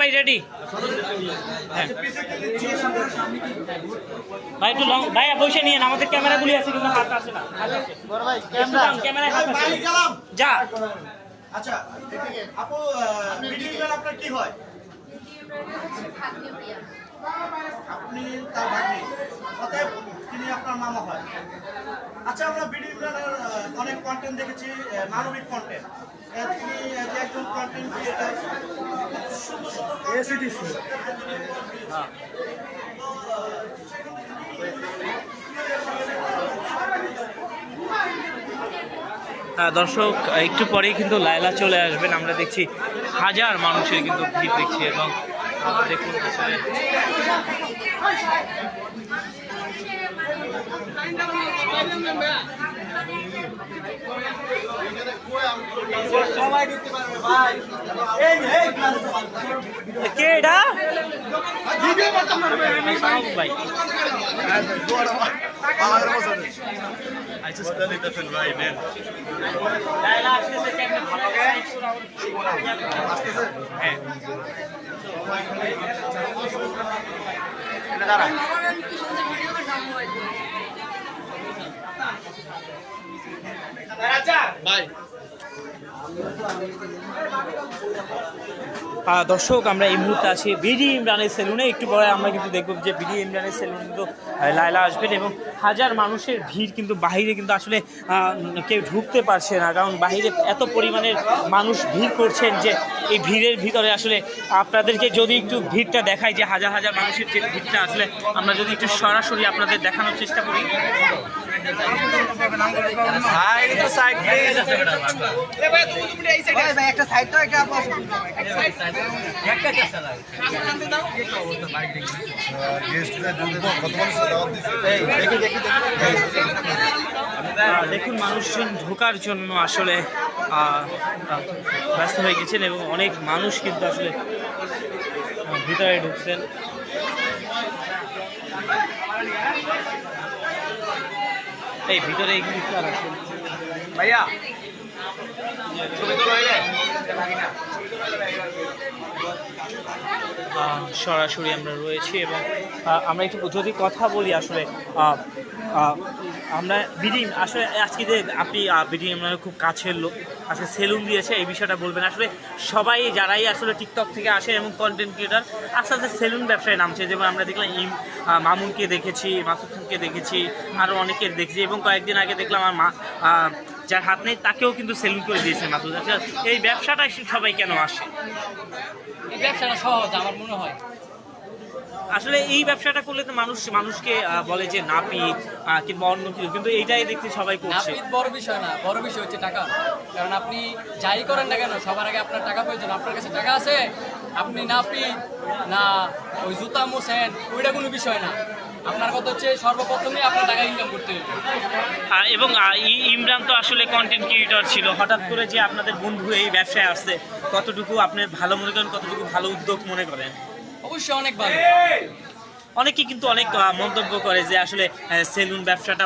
ভাই রেডি? হ্যাঁ ভাই একটু লং ভাই বসে নিয়ে আমাদের ক্যামেরাগুলি আছে কিন্তু হাত আসে না। ক্যামেরায় হাত আসে যা। আচ্ছা আপু ভিডিও আপনার কি হয়? আপনি তার ভাগ্নি, অতএব তিনি আপনার মামা হয়। আচ্ছা আমরা ভিডিও ইমরানের অনেক কন্টেন্ট দেখেছি, মানবিক কন্টেন্ট। তিনি যে একজন কন্টেন্ট ক্রিয়েটার, সুন্দর সুন্দর দর্শক একটু পরেই কিন্তু লায়লা চলে আসবেন। আমরা দেখছি হাজার মানুষের কিন্তু ভিড় দেখছি এবং দেখুন আসলে কে এটা ভাই দর্শক আমরা এই মুহূর্তে আছি বিডি ইমরানের সেলুনে। একটু পরে আমরা কিন্তু দেখব যে বিডি ইমরানের সেলুনে কিন্তু লায়লা আসবেন এবং হাজার মানুষের ভিড় কিন্তু বাহিরে কিন্তু আসলে কেউ ঢুকতে পারছে না, কারণ বাহিরে এত পরিমাণের মানুষ ভিড় করছেন যে এই ভিড়ের ভিতরে আসলে আপনাদেরকে যদি একটু ভিড়টা দেখাই, যে হাজার হাজার মানুষের যে ভিড়টা আসলে আমরা যদি একটু সরাসরি আপনাদের দেখানোর চেষ্টা করি। দেখুন মানুষজন ঢোকার জন্য আসলে ব্যস্ত হয়ে গেছেন এবং অনেক মানুষ কিন্তু আসলে ভিতরে ঢুকছেন। এই ভিতরে এগুলি ভাইয়া সরাসরি আমরা রয়েছি এবং আমরা একটু যদি কথা বলি আসলে আমরা বিডি আসলে আজকে যে আপনি বিডি ইমরানের খুব কাছের লোক, আসলে সেলুন দিয়েছে, এই বিষয়টা বলবেন। আসলে সবাই যারাই আসলে টিকটক থেকে আসে এবং কন্টেন্ট ক্রিয়েটার আস্তে আস্তে সেলুন ব্যবসায় নামছে, যেমন আমরা দেখলাম মামুনকে দেখেছি, মাসুদকে দেখেছি, আরও অনেকের দেখেছি এবং কয়েকদিন আগে দেখলাম আমার মা যার হাত নেই তাকেও কিন্তু সেলুন করে দিয়েছে মাসুদ। আচ্ছা এই ব্যবসাটা সবাই কেন আসে? এই ব্যবসাটা সহজ আমার মনে হয়। আসলে এই ব্যবসাটা করলে তো মানুষকে বলে যে নাপিত কিংবা অন্য কিছু, কিন্তু এইটাই দেখতে সবাই করছে। নাপিত বড় বিষয় না, বড় বিষয় হচ্ছে টাকা। কারণ আপনি যাই করেন না কেন সবার আগে আপনার টাকা প্রয়োজন। আপনার কাছে টাকা আছে, আপনি নাপিত না ওই জুতা মোছেন, ওইটা কোনো বিষয় না। আপনার কথা হচ্ছে সর্বপ্রথমে আপনার টাকা ইনকাম করতে হবে। এবং ইমরান তো আসলে কন্টেন্ট ক্রিয়েটর ছিল, হঠাৎ করে যে আপনাদের বন্ধু এই ব্যবসায় আসছে, কতটুকু আপনি ভালো মনে করেন, কতটুকু ভালো উদ্যোগ মনে করেন? অবশ্যই অনেক ভালো। অনেকে কিন্তু অনেক মন্তব্য করে যে আসলে সেলুন ব্যবসাটা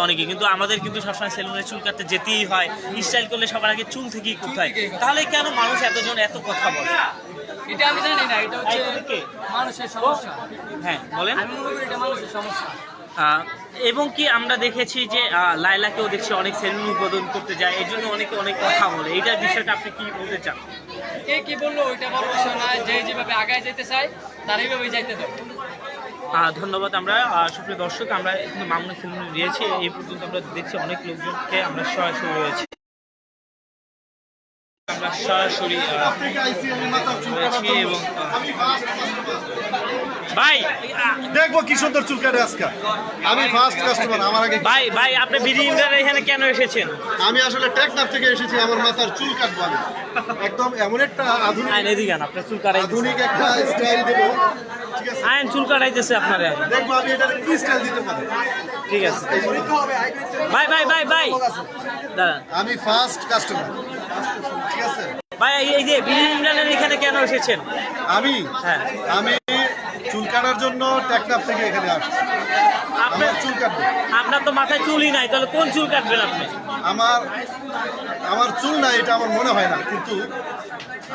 অনেকে, কিন্তু আমাদের কিন্তু সবসময় সেলুনে চুল কাটতে যেতেই হয়, স্টাইল করলে সবার আগে চুল থেকেই করতে হয়। তাহলে কেন মানুষ এত কথা বলে? এটা আমি জানি না, এটা হচ্ছে মানুষের সমস্যা। হ্যাঁ বলেন। আমি মনে করি এটা মানুষের সমস্যা। এবং কি আমরা দেখেছি যে লায়লাকেও দেখছি অনেক সেলুন উদ্বোধন করতে যায়, এই জন্য অনেকে অনেক কথা বলে। এইটার বিষয়টা আপনি কি বলতে চান? কে কি বললো ওইটা বড় বিষয় না, যে যেভাবে আগায় যেতে চায় তার এইভাবেই যাইতে দেয়। ধন্যবাদ। আমরা সুপ্রিয় দর্শক, আমরা কিন্তু মামুনের সেলুনে রয়েছি, এই পর্যন্ত আমরা দেখছি অনেক লোকজনকে আমরা সরাসরি রয়েছি, আমরা সরাসরি এবং ভাই দেখবো কি সুন্দর চুল কাটে আজকে। আমি ফার্স্ট কাস্টমার, আমার আগে ভাই আপনি বিডি ইমরানের এখানে কেন এসেছেন? আমি আসলে টেকনাফ থেকে এসেছি, আমার মাথার চুল কাটবো আমি। একদম এমন একটা আপনার চুল কাটাই, আধুনিক একটা স্টাইল দেবো। ঠিক আছে, আইন চুল কাটাইতেছে আপনারা, দেখবো আমি এটার কি স্টাইল দিতে পারি। ঠিক আছে ভাই দাঁড়ান, আমি ফার্স্ট কাস্টমার। ঠিক আছে ভাই এই যে বিডি ইমরানের এখানে কেন এসেছেন? আমি হ্যাঁ আমি চুল কাটার জন্য টেকনাফ থেকে এখানে আসছি। আপনার চুল কাটবো। আপনার তো মাথায় চুলই নাই, তাহলে কোন চুল কাটবেন আপনি? আমার চুল নাই এটা আমার মনে হয় না, কিন্তু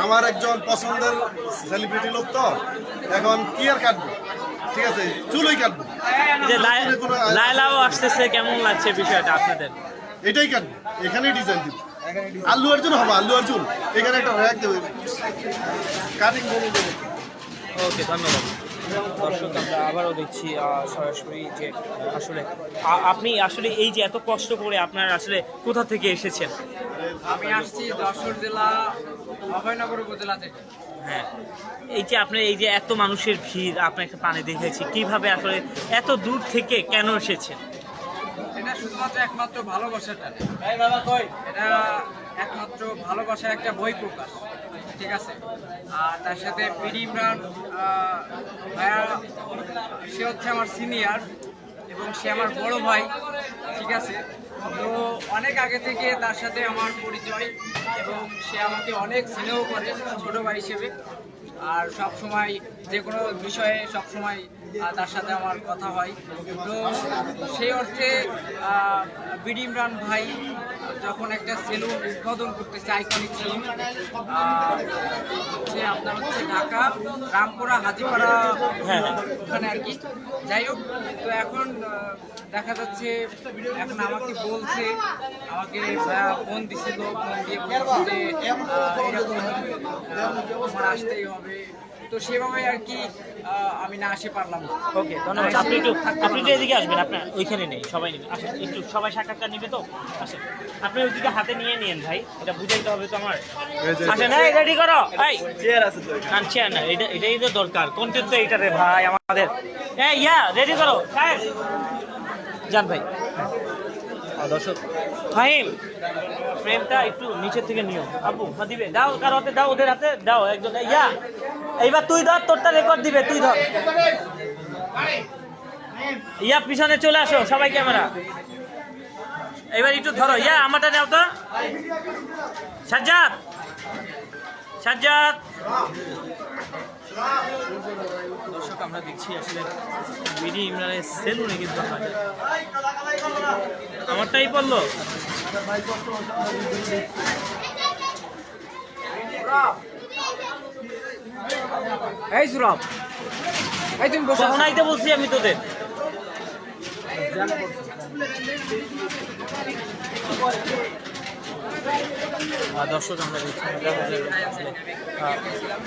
আমার একজন পছন্দের সেলিব্রিটি লোক তো, এখন কি আর কাটবো, ঠিক আছে চুলই কাটবো, এই যে লায়লাও আসতেছে, কেমন লাগছে বিষয়টা আপনাদের? এটাই কাটবো, এখানেই ডিজাইন দিব। আল্লু অর্জুন হবে, আল্লু অর্জুন এখানে একটা র্যাক দেবে, কাটিং করে দেবে। ওকে, ধন্যবাদ। দর্শক, আমরা আবারও দেখছি সরাসরি যে আসলে আপনি আসলে এই যে এত কষ্ট করে আপনার আসলে কোথা থেকে এসেছেন? আমি আসছি যশোর জেলা অভয়নগর উপজেলা থেকে। হ্যাঁ, এই যে আপনার এই যে এত মানুষের ভিড়, আপনাকে পানি দেখেছি, কিভাবে আসলে এত দূর থেকে কেন এসেছেন? এটা শুধুমাত্র একমাত্র ভালোবাসাটা, এটা একমাত্র ভালোবাসার একটা বই প্রকাশ, ঠিক আছে। আর তার সাথে পিডি ইমরান ভাইয়া, সে হচ্ছে আমার সিনিয়র এবং সে আমার বড় ভাই, ঠিক আছে। তো অনেক আগে থেকে তার সাথে আমার পরিচয় এবং সে আমাকে অনেক স্নেহ করে ছোট ভাই হিসেবে। আর সব সময় যে কোনো বিষয়ে সব সময় তার সাথে আমার কথা হয়। তো সেই অর্থে বিডি ইমরান ভাই যখন একটা সেলুন উদ্বোধন করতেছে, আইকনিক সেলুন, হচ্ছে আপনার হচ্ছে ঢাকা রামপুরা হাজিপাড়া ওখানে আর কি। যাই হোক, তো এখন দেখা যাচ্ছে এখন আমাকে বলছে, আমাকে ফোন দিছিল, ফোন দিয়ে বলছে যে এরকম তোমার আসতেই হবে। তো সেভাবে আর কি আমি না আসে পারলাম না। ওকে, ধন্যবাদ। আপনি একটু এদিকে আসবেন, আপনার ওইখানে নেই, সবাই নেই, আসেন একটু, সবাই সাক্ষাৎকার নিবে তো, আসেন। আপনি ওইদিকে হাতে নিয়ে নিন ভাই, এটা বুঝাইতে হবে তো আমার। আসেন, এই রেডি করো, এই চেয়ার আছে তো, না চেয়ার না, এটাই তো দরকার, কন্টেন্ট তো এইটা রে ভাই আমাদের। এই রেডি করো, যান ভাই। দর্শক, ফাহিম ফ্রেমটা একটু নিচের থেকে নিও, আপু দিবে, দাও কার হাতে, দাও ওদের হাতে দাও, একজন। এইবার তুই ধর, তোরটা রেকর্ড দিবে, তুই ধর। পিছনে চলে আসো সবাই, ক্যামেরা এবার একটু ধরো। আমারটা নেও তো, সাজ্জাদ। দর্শক, আমরা দেখছি আসলে বিডি ইমরানের সেলুনে কিন্তু আমারটাই পড়লো। এই সুরভ, এই তুমি বসে কখন আইতে বলছি আমি তোদের? দর্শক, আমরা দেখছি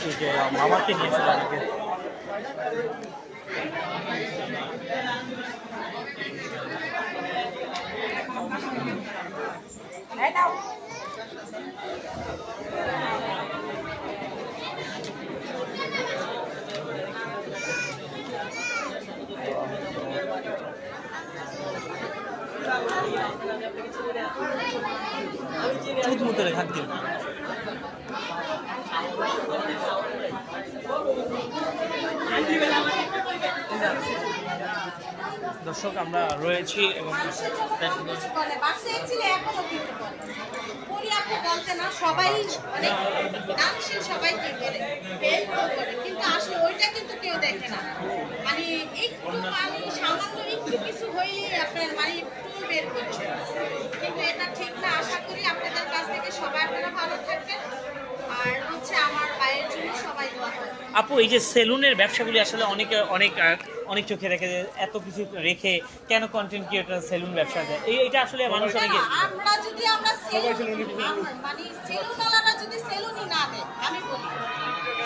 এই যে মামাকে নিয়ে এসে অনেকে চুদ মুতরে খাদ্য। দর্শক, আমরা রয়েছি এবং সবাই অনেক দানশীল, সবাই কি করে হেল্প করে, কিন্তু আসলে ওইটা কিন্তু কেউ দেখে না। মানে একটু সামান্য একটু কিছু হইলে আপনার মানে একটু বের করছে, কিন্তু এটা ঠিক না। আশা করি আপনাদের কাছ থেকে সবাই আপনারা ভালো থাকবেন, আর হচ্ছে আমার ভাইয়ের জন্য সবাই দোয়া করবেন। আপু, এই যে সেলুনের ব্যবসাগুলি আসলে অনেকে অনেক চোখে রেখে, এত কিছু রেখে কেন কন্টেন্ট ক্রিয়েটর সেলুন ব্যবসা দেয়, এটা আসলে মানুষ অনেকে। আমরা যদি আমরা মানে সেলুনওয়ালারা যদি সেলুনই না দেয়, আমি বলি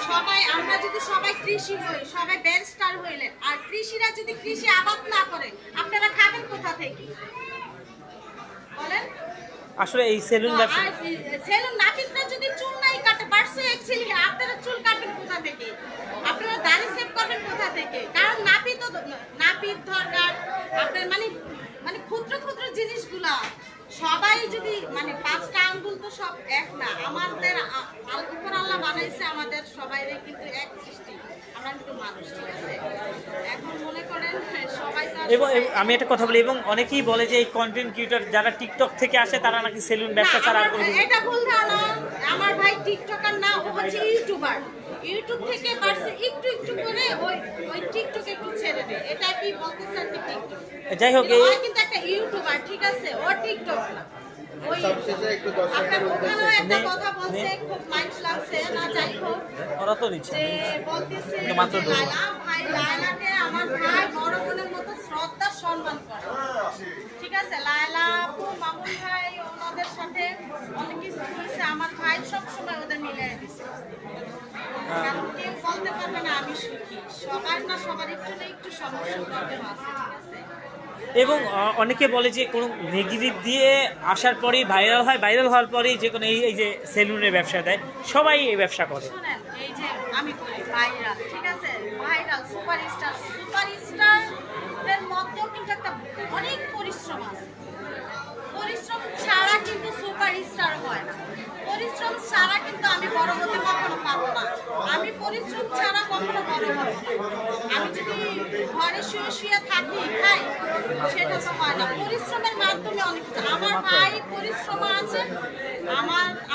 সবাই, আমরা যদি সবাই কৃষি হই, সবাই ব্যারিস্টার হইলেন, আর কৃষিরা যদি কৃষি আবাদ না করে, আপনারা খাবেন কোথা থেকে বলেন? আসলে এই সেলুন ব্যবসা, সেলুন নাপিতরা যদি চুল নাই কাটে, পারছে অ্যাকচুয়ালি আপনারা চুল কাটবেন কোথা থেকে? আপনারা দাড়ি সেভ করবেন কোথা থেকে? কারণ নাপিত দরকার আপনার, মানে ক্ষুদ্র ক্ষুদ্র জিনিসগুলা সবাই যদি মানে 5টা আঙ্গুল তো সব এক না। আমাদের উপর আল্লাহ বানাইছে আমাদের সবাইরে কিন্তু এক সৃষ্টি, আমরা কিন্তু মানুষ, ঠিক আছে? এখন মনে করেন সবাই তো এবং আমি একটা কথা বলি, এবং অনেকেই বলে যে এই কন্টেন্ট ক্রিয়েটর যারা টিকটক থেকে আসে তারা নাকি সেলুন ব্যবসা ছাড়া আর কোনো। এটা ভুল ধারণা। আমার ভাই টিকটকার না, ও হচ্ছে ইউটিউবার। ইউটিউব থেকে বাড়ছে একটু একটু করে, ওই টিকটক একটু ছেড়ে দেয়। এটা কি বলতে চান? টিকটক, যাই হোক, ও কিন্তু একটা ইউটিউবার, ঠিক আছে? ও টিকটক না। ওই আপনার ওখানেও একটা কথা বলছে, খুব মাইন্ড লাগছে না, যাই হোক ওরা তো নিচ্ছে যে বলতেছে কিন্তু মাত্র যে লায়লা ভাই, লায়লাকে আমার ভাই বড় বোনের মতো শ্রদ্ধা সম্মান করে। ঠিক আছে, লায়লা আপু, মামুন ভাই ওনাদের সাথে অনেক কিছু হয়েছে, আমার ভাই সবসময় ওদের মিলিয়ে দিছে। কারণ কেউ বলতে পারবে না আমি সুখী, সবার না সবার একটু না একটু সমস্যা প্রবলেম আছে। ঠিক আছে, এবং অনেকে বলে যে কোনো নেগেটিভ দিয়ে আসার পরেই ভাইরাল হয়, ভাইরাল হওয়ার পরেই যে কোনো এই যে সেলুনের ব্যবসা দেয়, সবাই এই ব্যবসা করে। শুনেন এই যে আমি বলি ভাইরাল, ঠিক আছে, ভাইরাল সুপারস্টার, সুপারস্টারের মধ্যেও কিন্তু একটা অনেক পরিশ্রম আছে। পরিশ্রম ছাড়া কিন্তু সুপারস্টার হয় না, পরিশ্রম ছাড়া কিন্তু আমি বড় হতে কখনো পারবো না, আমি পরিশ্রম ছাড়া কখনো বড় হবো না। আমি যদি ঘরে শুয়ে শুয়ে থাকি খাই, সেটা তো হয় না, পরিশ্রমের মাধ্যমে অনেক কিছু। আমার ভাই পরিশ্রম আছে,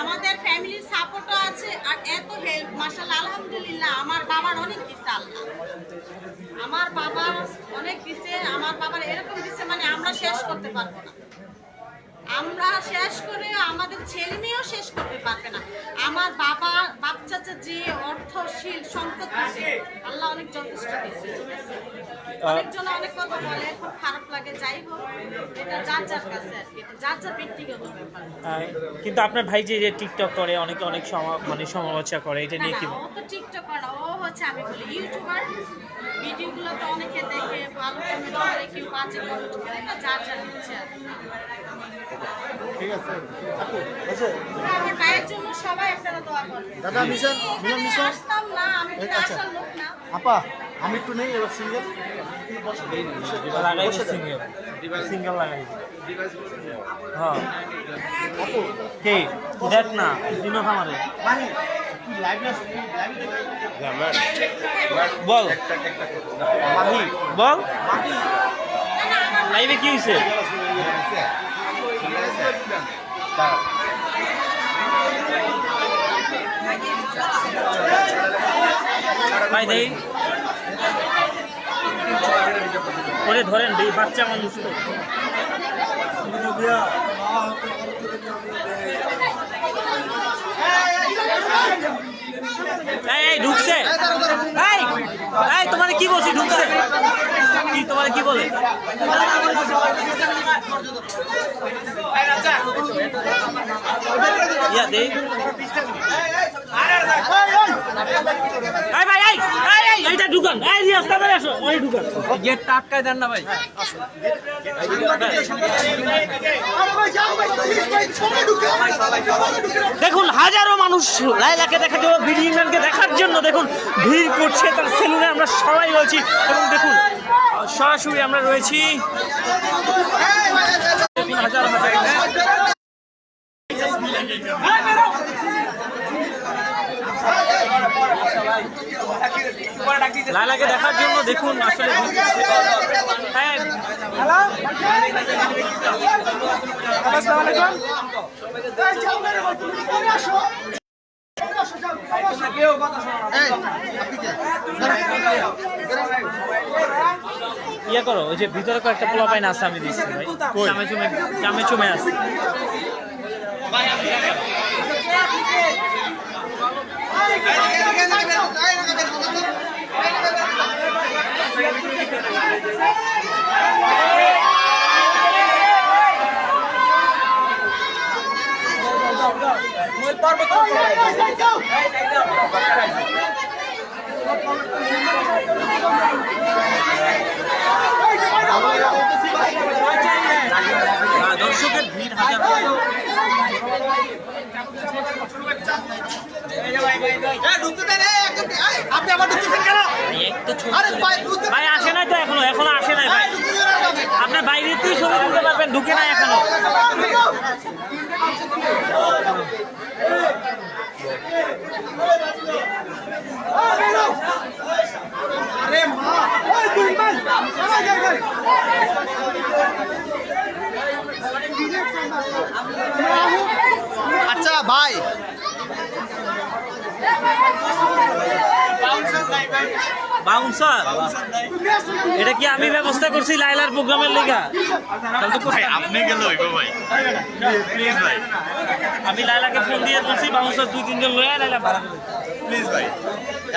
আমাদের ফ্যামিলির সাপোর্টও আছে, আর এত হেল্প মাশাআল্লাহ আলহামদুলিল্লাহ। আমার বাবার অনেক দিচ্ছে আল্লাহ, আমার বাবা অনেক দিচ্ছে, আমার বাবার এরকম দিচ্ছে মানে আমরা শেষ করতে পারবো না, আমরা শেষ করে আমাদের ছেলে মেয়েও শেষ করতে পারবে না। আমার বাবা বাচ্চাটা যে অর্থশীল সম্পদ দিচ্ছে, আল্লাহ অনেক যথেষ্ট দিচ্ছে। ঠিক আছে, অনেকজন অনেক কথা বলে, খুব খারাপ লাগে, যাই হোক এটা যার যার কাছে আর কি, এটা যার যার ব্যক্তিগত ব্যাপার। কিন্তু আপনার ভাই যে টিকটক করে, অনেকে অনেক মানে সমালোচনা করে, এটা না নিয়ে না, কি ও তো টিকটক করে না, ও হচ্ছে আমি বলি ইউটিউবার। ভিডিওগুলো তো অনেকে দেখে, ভালো কমেন্ট করে, কেউ বাজে কমেন্ট করে, এটা যার যার ইচ্ছে আর কি। ঠিক আছে আপু আচ্ছা আমার ভাইয়ের জন্য সবাই আপনারা দোয়া করবেন। দাদা, মিশন, আমি এখানে মিশন। আসতাম না, আমি তো আচ্ছা। আসার লোক না। আপা আমি একটু নেই এবার সিঙ্গেল লাগাই সিঙ্গেল সিঙ্গেল লাগাই। হ্যাঁ আপু কে দেখ না দিনও খামারে মানে তুই লাইভ না বল মাহি বল লাইভে কি হয়েছে? ভাই দেই করে ধরেন এই বাচ্চা মানুষ তো। এই ঢুকছে, এই এই তোমার কি বলছি, ঢুকছে কি, তোমার কি বলে? ইয়া দে এই ভাই, এই এই এইটা ঢুকান, এই রিয়াজ তাড়াতাড়ি আসো, ওই ঢুকান, গেটটা আটকায় দেন না ভাই। দেখুন হাজারো মানুষ লায়লাকে দেখার জন্য, বিডি ইমরানকে দেখার জন্য দেখুন ভিড় করছে তার সেলুনে। আমরা সবাই রয়েছি এবং দেখুন সরাসরি আমরা রয়েছি হাজার লায়লাকে দেখার জন্য দেখুন আসলে হ্যাঁ। ইয়ে করো, ওই যে ভিতরে কয়েকটা পোলা পাই না আছে, আমি দিচ্ছি ভাই, চামে চুমে আছে। দর্শকের ভিড় হাজার আপনি আবার ঢুকতেছেন কেন? ভাই আসে নাই তো, এখনো আসে নাই ভাই, আপনার বাইরে তুই ছবি তুলতে পারবেন, ঢুকে নাই এখনো। আচ্ছা ভাই বাউন্সার এটা কি আমি ব্যবস্থা করছি লাইলার প্রোগ্রামের লেগা? তাহলে তো কোথায় আপনি গেলে হইব ভাই, প্লিজ ভাই, আমি লাইলাকে ফোন দিয়ে বলছি বাউন্সার 2-3 জন লয়ে লাইলা ভাড়া করে দিতে। প্লিজ ভাই,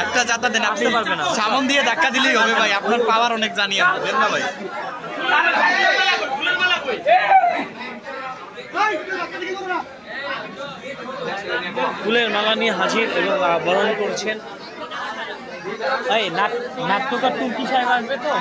একটা যাতা দেন, আপনি আসতে পারবে না। সামন দিয়ে ধাক্কা দিলেই হবে ভাই, আপনার পাওয়ার অনেক জানি আমরা, দেন না ভাই। ফুলের মালা নিয়ে হাজির এবং বরণ করছেন। এই নাট্যকার টুলকি সাহেব আসবে তো?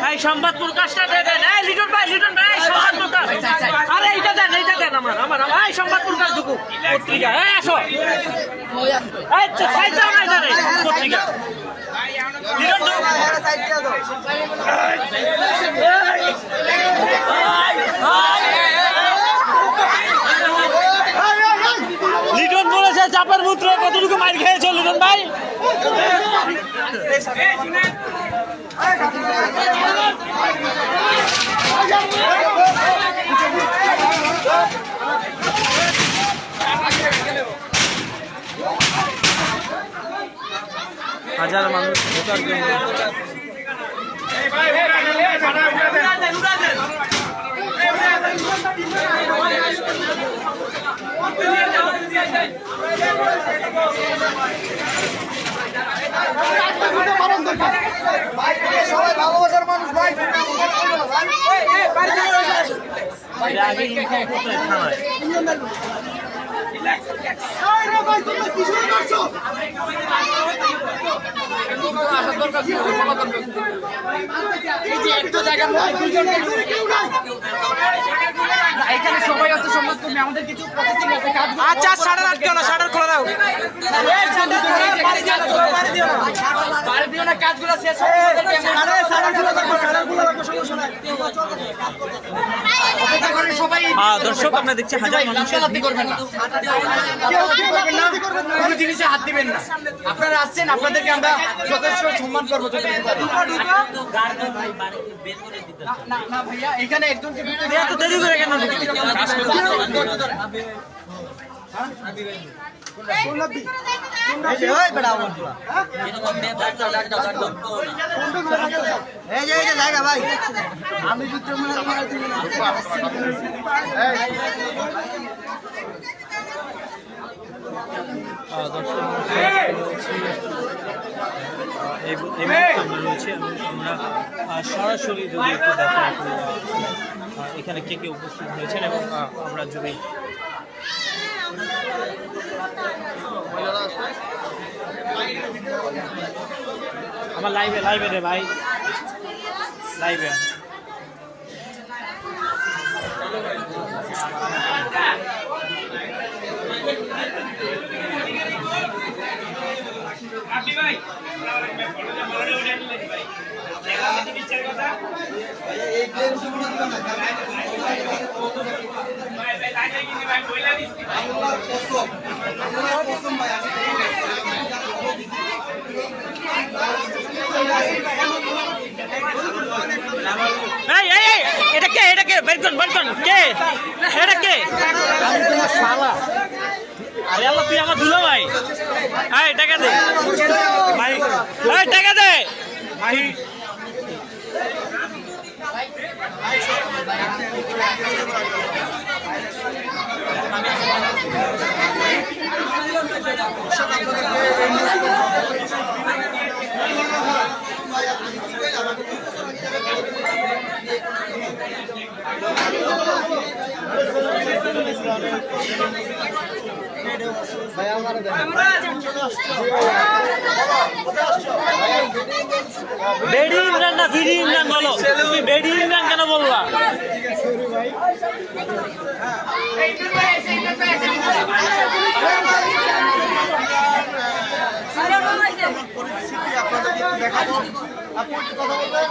এই সংবাদ প্রকাশটা দেন। এই লিটন ভাই সংবাদ প্রকাশ। আরে এইটা দেন আমার এই সংবাদ প্রকাশ ঢুকু পত্রিকা। এই আসো, এই সাইড দাও না এখানে পত্রিকা। লিটন লিটন বলেছে চাপের পুত্র, কতটুকু মাইর খেয়েছো লিটন ভাই? হাজার মানুষ ভোটার জন্য আগে ইনফর্ম করতে হয় থানায়। এখানে সবাই হচ্ছে সমাজকর্মী, আমাদের কিছু প্রসেসিং আছে কাজ। আচ্ছা 8:30 কেন 8:30 খোলা দাও। বাড়ি দিও না, কাজগুলো শেষ হবে। সবাই দর্শক আপনারা দেখছেন হাজার মানুষের হাত করবেন না, কোনো জিনিসে হাত দিবেন না। আপনারা আসছেন, আপনাদেরকে আমরা যথেষ্ট সম্মান করবো। না না ভাইয়া, এখানে একজনকে এত দেরি করে কেন এই মুহূর্তে আমরা রয়েছি আমরা সরাসরি যদি একটু দেখা এখানে কে কে উপস্থিত হয়েছেন এবং আমরা যদি আমার লাইভে রে ভাই, লাইভে এটা কে বের করুন কে এটা কে? আমি তোমার শালা। আরে আল্লাহ, তুই আমার দুলা ভাই। এই টাকা দে ভাই, এই টাকা দে ভাই। বেডি ইমরান না বিডি ইমরান বলো, তুমি বেডি ইমরান কেন বললা? পরিস্থিতি আপনাদেরকে একটু দেখাবো। আপনি একটু কথা বলবেন।